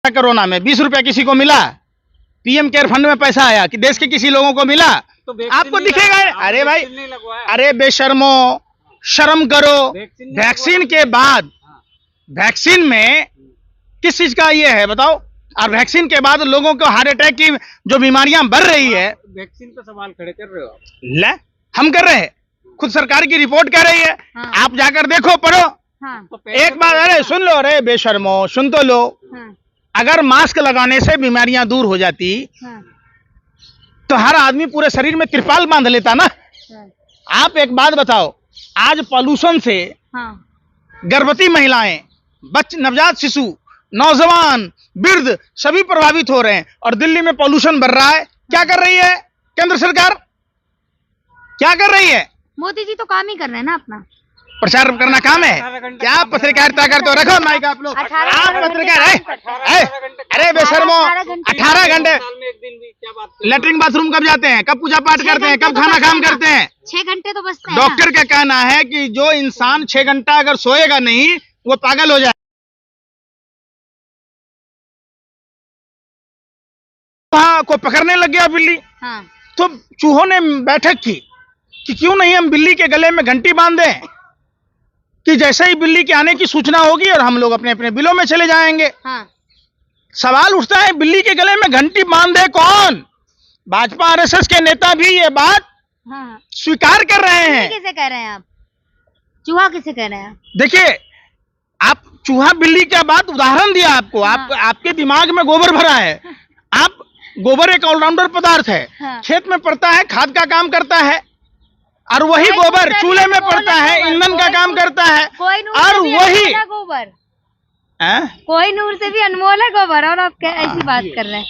Corona में 20 रुपया किसी को मिला? पीएम केयर फंड में पैसा आया कि देश के किसी लोगों को मिला? तो आपको दिखेगा। अरे भाई, अरे बेशर्मो, शर्म करो। वैक्सीन के बाद, वैक्सीन में किस चीज का ये है बताओ? और वैक्सीन के बाद लोगों को हार्ट अटैक की जो बीमारियां बढ़ रही है, वैक्सीन पे सवाल खड़े कर रहे हो आप। ले हम कर रहे हैं, खुद सरकार की रिपोर्ट कह रही है। हाँ। आप जाकर देखो, पढ़ो। हाँ। तो एक बार अरे सुन लो, अरे बेशर्मो सुन तो लो। हाँ। अगर मास्क लगाने से बीमारियां दूर हो जाती हाँ। तो हर आदमी पूरे शरीर में त्रिपाल बांध लेता ना। हाँ। आप एक बात बताओ, आज पॉल्यूशन से हाँ। गर्भवती महिलाएं, नवजात शिशु, नौजवान, वृद्ध सभी प्रभावित हो रहे हैं। और दिल्ली में पॉल्यूशन बढ़ रहा है। क्या कर रही है केंद्र सरकार? क्या कर रही है? मोदी जी तो काम ही कर रहे हैं ना अपना। प्रचार करना काम है क्या? पत्रकारिता करते हो? रखो माइक आप लोग। आप पत्रकार है? अरे बेशर्मो, 18 घंटे लेटरिन बाथरूम कब जाते हैं? कब पूजा पाठ करते हैं? कब खाना काम करते हैं? 6 घंटे तो बचते हैं। डॉक्टर का कहना है कि जो इंसान 6 घंटा अगर सोएगा नहीं वो पागल हो जाए। हाँ, को पकड़ने लग गया बिल्ली। हाँ। तो चूहों ने बैठक की कि क्यों नहीं हम बिल्ली के गले में घंटी बांध दें कि जैसे ही बिल्ली के आने की सूचना होगी और हम लोग अपने अपने बिलों में चले जाएंगे। हाँ। सवाल उठता है, बिल्ली के गले में घंटी बांध दे कौन? भाजपा आरएसएस के नेता भी ये बात हाँ। स्वीकार कर रहे हैं। किसे कह रहे हैं आप? चूहा किसे कह रहे हैं? देखिए, आप चूहा बिल्ली का बात उदाहरण दिया आपको। हाँ। आपके दिमाग में गोबर भरा है। आप गोबर एक ऑलराउंडर पदार्थ है। हाँ। खेत में पड़ता है, खाद का काम करता है, और वही गोबर चूल्हे में पड़ता है, ईंधन का काम करता है। और वही गोबर, है? कोई नूर से भी अनमोल है गोबर। और आप क्या ऐसी बात कर रहे हैं?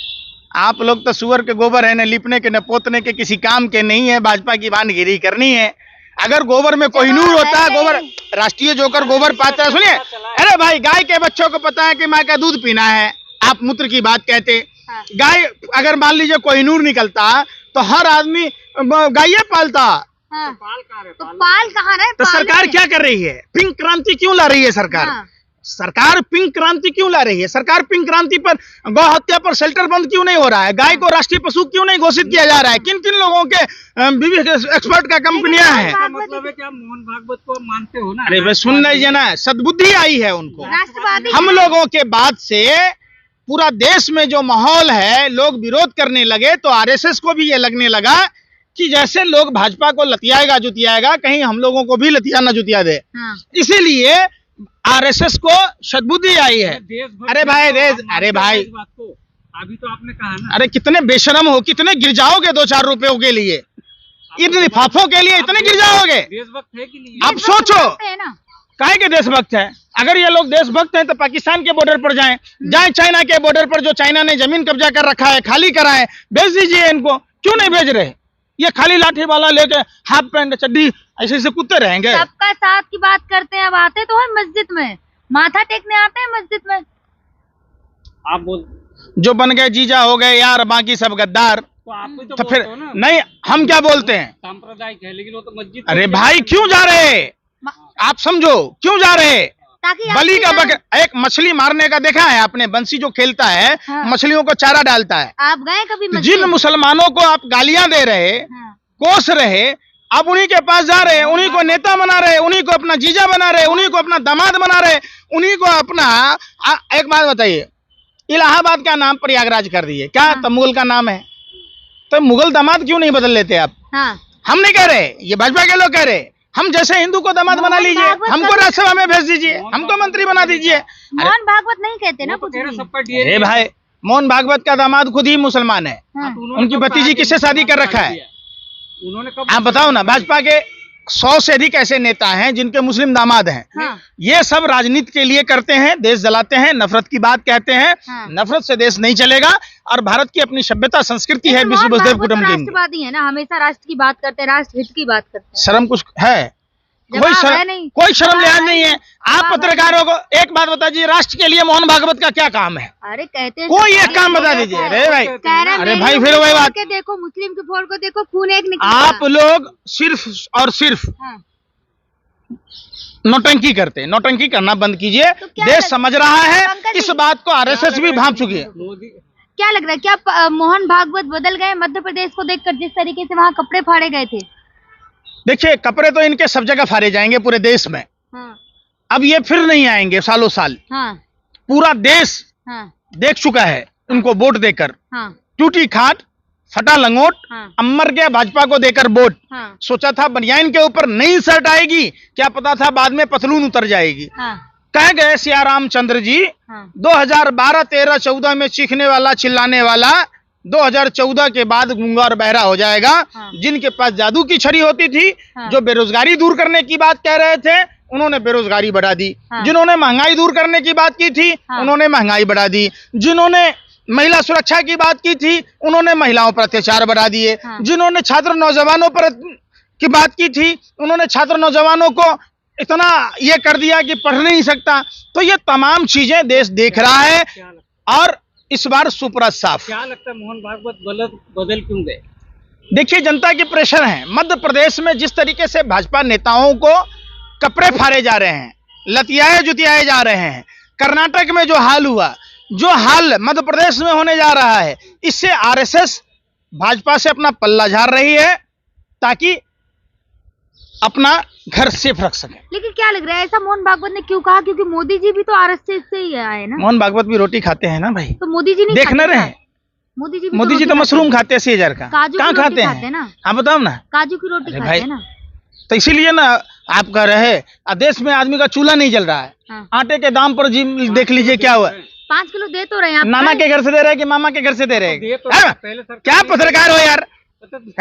आप लोग तो सुअर के गोबर है, न लिपने के न पोतने के, किसी काम के नहीं है। भाजपा की भानगिरी करनी है। अगर गोबर में कोहिनूर होता, गोबर राष्ट्रीय जोकर गोबर पाता है। सुनिए, अरे भाई, गाय के बच्चों को पता है कि माँ का दूध पीना है, आप मूत्र की बात कहते। हाँ। गाय अगर मान लीजिए कोहिनूर निकलता तो हर आदमी गाय पालता। हाँ। तो पाल कहाँ रहे? तो सरकार क्या कर रही है? पिंक क्रांति क्यों ला रही है सरकार? हाँ। सरकार पिंक क्रांति क्यों ला रही है? सरकार पिंक क्रांति पर, गौ हत्या पर शेल्टर बंद क्यों नहीं हो रहा है? गाय को राष्ट्रीय पशु क्यों नहीं घोषित किया जा रहा है? किन किन लोगों के एक्सपर्ट का कंपनियां हैं? मतलब है कि आप मोहन भागवत को मानते हो ना? अरे भाई सुन लीजिए ना, सद्बुद्धि आई है उनको। राष्ट्रवादी हम लोगों के बाद से पूरा देश में जो माहौल है, लोग विरोध करने लगे, तो आरएसएस को भी ये लगने लगा कि जैसे लोग भाजपा को लतियाएगा जुतियाएगा, कहीं हम लोगों को भी लतिया न जुतिया दे। हाँ। इसीलिए आरएसएस को सद्बुद्धि आई है। अरे भाई अरे भाई, अभी तो आपने कहा ना। अरे कितने बेशरम हो, कितने गिर जाओगे 2-4 रुपयों के लिए, इन लिफाफों के लिए इतने गिर जाओगे? देशभक्त है कि नहीं? आप सोचो, काहे के देशभक्त है? अगर ये लोग देशभक्त हैं तो पाकिस्तान के बॉर्डर पर जाएं, चाइना के बॉर्डर पर, जो चाइना ने जमीन कब्जा कर रखा है, खाली कराएं, भेज दीजिए इनको। क्यों नहीं भेज रहे? ये खाली लाठी वाला लेके हाफ पैंट चड्डी ऐसे ऐसे कुत्ते रहेंगे। सबका साथ की बात करते हैं। अब आते तो है मस्जिद में, माथा टेकने आते हैं मस्जिद में। आप बोल, जो बन गए जीजा हो गए यार, बाकी सब गद्दार। तो आप भी तो फिर हो ना? नहीं, हम क्या बोलते हैं? सांप्रदायिक है, लेकिन वो तो मस्जिद। अरे भाई क्यों जा रहे? आप समझो, क्यों जा रहे? ताकि बलि का बकरा, एक मछली मारने का देखा है आपने? बंसी जो खेलता है, हाँ। मछलियों को चारा डालता है। आप गए कभी मस्जिद? जिन मुसलमानों को आप गालियां दे रहे, हाँ। कोस रहे, आप उन्हीं के पास जा रहे, उन्हीं को नेता बना रहे, उन्हीं को अपना जीजा बना रहे, उन्हीं को अपना दामाद बना रहे, उन्हीं को अपना। एक बात बताइए, इलाहाबाद का नाम प्रयागराज कर दिए क्या? हाँ। तो मुगल का नाम है, तो मुगल दामाद क्यों नहीं बदल लेते आप? हाँ। हम नहीं कह रहे, ये भाजपा के लोग कह रहे। हम जैसे हिंदू को दामाद बना लीजिए, हमको राज्यसभा में भेज दीजिए, हमको मंत्री बना दीजिए। मोहन भागवत नहीं कहते ना कुछ भी। सबका अरे भाई, मोहन भागवत का दामाद खुद ही मुसलमान है। हाँ। उनकी भतीजी किससे शादी कर रखा है? उन्होंने कब? आप बताओ ना। भाजपा के 100 से अधिक ऐसे नेता हैं जिनके मुस्लिम दामाद हैं। हाँ। ये सब राजनीति के लिए करते हैं, देश जलाते हैं, नफरत की बात कहते हैं। हाँ। नफरत से देश नहीं चलेगा। और भारत की अपनी सभ्यता संस्कृति है, विश्व वसुदेव कुटुंबकम। राष्ट्रवादी है ना, हमेशा राष्ट्र की बात करते हैं, राष्ट्र हित की बात करते हैं। शर्म कुछ है? कोई शर्म लिहाज नहीं है। आप पत्रकारों को एक बात बताइए, राष्ट्र के लिए मोहन भागवत का क्या काम है? अरे कहते हैं कोई एक काम बता दीजिए। अरे भाई, अरे भाई फिर वही बात, देखो मुस्लिम के फोड़ को देखो, खून एक निकला। आप लोग सिर्फ और सिर्फ हाँ। नौटंकी करते हैं। नौटंकी करना बंद कीजिए। तो क्या देश समझ रहा है, पंकज इस जी, बात को आरएसएस भी भांप चुकी है। मोदी क्या लग रहा है, क्या मोहन भागवत बदल गए मध्य प्रदेश को देखकर, जिस तरीके से वहाँ कपड़े फाड़े गए थे? देखिए, कपड़े तो इनके सब जगह फाड़े जाएंगे पूरे देश में। हाँ अब ये फिर नहीं आएंगे सालों साल। हाँ पूरा देश हाँ देख चुका है इनको वोट देकर। हाँ टूटी खाट, फटा लंगोट, हाँ अमर गया भाजपा को देकर वोट। हाँ सोचा था बनियाइन के ऊपर नई शर्ट आएगी, क्या पता था बाद में पतलून उतर जाएगी। हाँ कह गए सिया रामचंद्र जी, हाँ 2012, 13, 14 में चीखने वाला चिल्लाने वाला 2014 के बाद गूंगा और बहरा हो जाएगा। हाँ। जिनके पास जादू की छड़ी होती थी, हाँ। जो बेरोजगारी दूर करने की बात कह रहे थे, उन्होंने बेरोजगारी बढ़ा दी। हाँ। जिन्होंने महंगाई दूर करने की बात की थी, हाँ। उन्होंने महंगाई बढ़ा दी। जिन्होंने महिला सुरक्षा की बात की थी, उन्होंने महिलाओं पर अत्याचार बढ़ा दिए। हाँ। जिन्होंने छात्र नौजवानों पर की बात की थी, उन्होंने छात्र नौजवानों को इतना ये कर दिया कि पढ़ नहीं सकता। तो ये तमाम चीजें देश देख रहा है क्या लगता और इस बार सुपरत साफ। क्या लगता है मोहन भागवत बदल क्यों गए? देखिए, जनता की प्रेशर है। मध्य प्रदेश में जिस तरीके से भाजपा नेताओं को कपड़े फाड़े जा रहे हैं, लतियाए जुतियाए जा रहे हैं, कर्नाटक में जो हाल हुआ, जो हाल मध्य प्रदेश में होने जा रहा है, इससे आरएसएस भाजपा से अपना पल्ला झाड़ रही है ताकि अपना घर सेफ रख सके। लेकिन क्या लग रहा है, ऐसा मोहन भागवत ने क्यों कहा? क्योंकि मोदी जी भी तो आरएसएस से ही आए ना। मोहन भागवत भी रोटी खाते हैं ना भाई, तो मोदी जी नहीं देख न खाते रहे क्या? मोदी जी भी मोदी जी तो रोटी मशरूम खाते हैं 80,000 का। काजू की कहाँ रोटी खाते खाते हैं हैं ना। हाँ बताओ ना। काजू की रोटी अरे खाते भाई, हैं ना। तो इसीलिए ना आप कह रहे देश में आदमी का चूल्हा नहीं जल रहा है। हाँ। आटे के दाम पर जी देख लीजिए क्या हुआ। 5 किलो दे तो रहे हैं आप। नाना के घर से दे रहे हैं कि मामा के घर से दे रहे दे हैं? तो है? पहले सरकार क्या पत्रकार हो यार?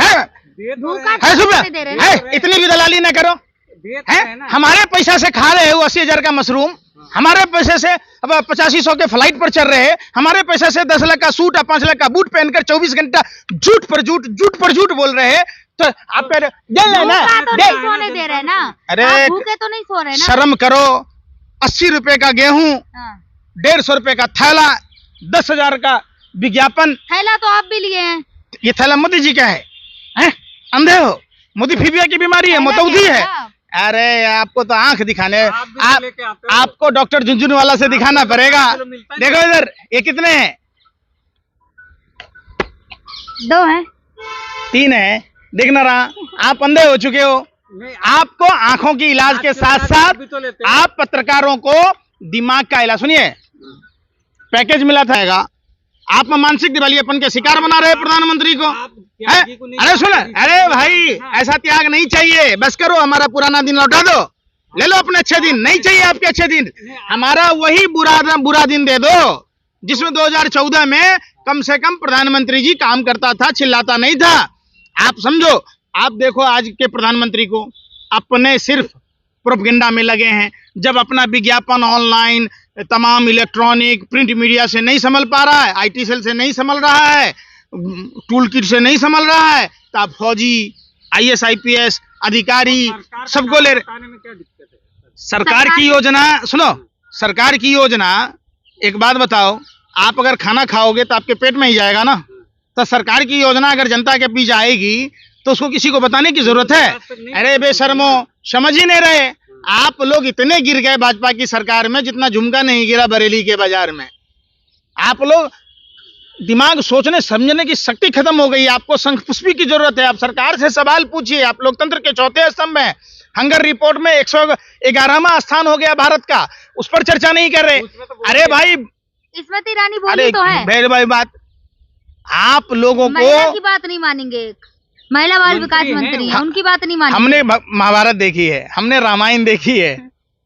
है? दे तो भूखा है तो सुबह? नहीं दे रहे है? ना। इतनी भी दलाली ना करो। दे तो है? है ना। हमारे पैसा से खा रहे हो 80,000 का मशरूम, हमारे पैसे से अब 8500 के फ्लाइट पर चल रहे हैं, हमारे पैसे से 10 लाख का सूट और 5 लाख का बूट पहनकर 24 घंटा झूठ पर झूठ बोल रहे हैं। तो आप कह रहे दे लेना, भूखा तो दे। नहीं सोने दे रहे ना। अरे, आप भूखे तो नहीं सो रहे ना। शर्म करो। 80 रुपए का गेहूं, हाँ। 150 रुपए का थैला, 10,000 का विज्ञापन। थैला तो आप भी लिए हैं। ये थैला मोदी जी का है? हैं? अंधे हो? मोदी फीबिया की बीमारी है, थैला मोतौदी क्या है। आप? अरे आपको तो आंख दिखाने, आप भी तो लेके आते हो। आपको डॉक्टर झुंझुनवाला से दिखाना पड़ेगा। चलो मिलता है। देखो इधर, ये कितने हैं? 2 हैं। 3 हैं। देख ना रहा, आप अंधे हो चुके हो। नहीं, आपको आंखों की इलाज के साथ साथ भी तो लेते हैं। आप पत्रकारों को दिमाग का इलाज, सुनिए, पैकेज मिला था। आप मानसिक दिवालियापन के शिकार बना रहे प्रधानमंत्री को। आप है? त्यागी को नहीं- अरे सुन, अरे भाई, ऐसा त्याग नहीं चाहिए। बस करो, हमारा पुराना दिन लौटा दो। ले लो अपने अच्छे दिन। नहीं चाहिए आपके अच्छे दिन, हमारा वही बुरा दिन दे दो जिसमें 2014 में कम से कम प्रधानमंत्री जी काम करता था, चिल्लाता नहीं था। आप समझो, आप देखो आज के प्रधानमंत्री को, अपने सिर्फ प्रोपगेंडा में लगे हैं। जब अपना विज्ञापन ऑनलाइन, तमाम इलेक्ट्रॉनिक प्रिंट मीडिया से नहीं संभल पा रहा है, आईटी सेल से नहीं संभल रहा है, टूल किट से नहीं संभल रहा है, तो आप फौजी, आईएएस आईपीएस अधिकारी सरकार का सबको ले। बताने में क्या दिक्कत है? सरकार की योजना सुनो, सरकार की योजना, एक बात बताओ, आप अगर खाना खाओगे तो आपके पेट में ही जाएगा ना। तो सरकार की योजना अगर जनता के बीच आएगी तो उसको किसी को बताने की जरूरत है? अरे बेशर्मो, समझ ही नहीं रहे। आप लोग इतने गिर गए भाजपा की सरकार में जितना झुमका नहीं गिरा बरेली के बाजार में। आप लोग दिमाग, सोचने समझने की शक्ति खत्म हो गई। आपको शंखपुष्पी की जरूरत है। आप सरकार से सवाल पूछिए। आप लोकतंत्र के चौथे स्तंभ में, हंगर रिपोर्ट में 111वां स्थान हो गया भारत का, उस पर चर्चा नहीं कर रहे। अरे भाई, स्मृति ईरानी बोली अरे तो है। बैल भाई, बात आप लोगों महिला को, की बात नहीं मानेंगे। महिला बाल विकास मंत्री हैं, मंत्री है, उनकी बात नहीं मानेंगे। हमने महाभारत देखी है, हमने रामायण देखी है।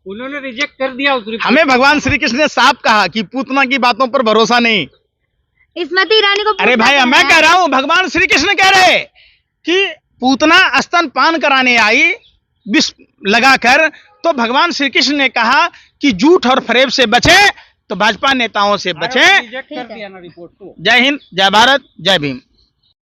उन्होंने रिजेक्ट कर दिया उस रिपोर्ट हमें भगवान श्री कृष्ण ने साफ कहा कि पूतना की बातों पर भरोसा नहीं। स्मृति ईरानी को अरे पूछना भाई, क्या मैं है? कह रहा हूं, भगवान श्री कृष्ण कह रहे कि पूतना स्तनपान कराने आई विष लगाकर, तो भगवान श्री कृष्ण ने कहा कि झूठ और फरेब से बचे, तो भाजपा नेताओं से बचे। रिजेक्ट कर दिया ना रिपोर्ट को। जय हिंद, जय भारत, जय भीम।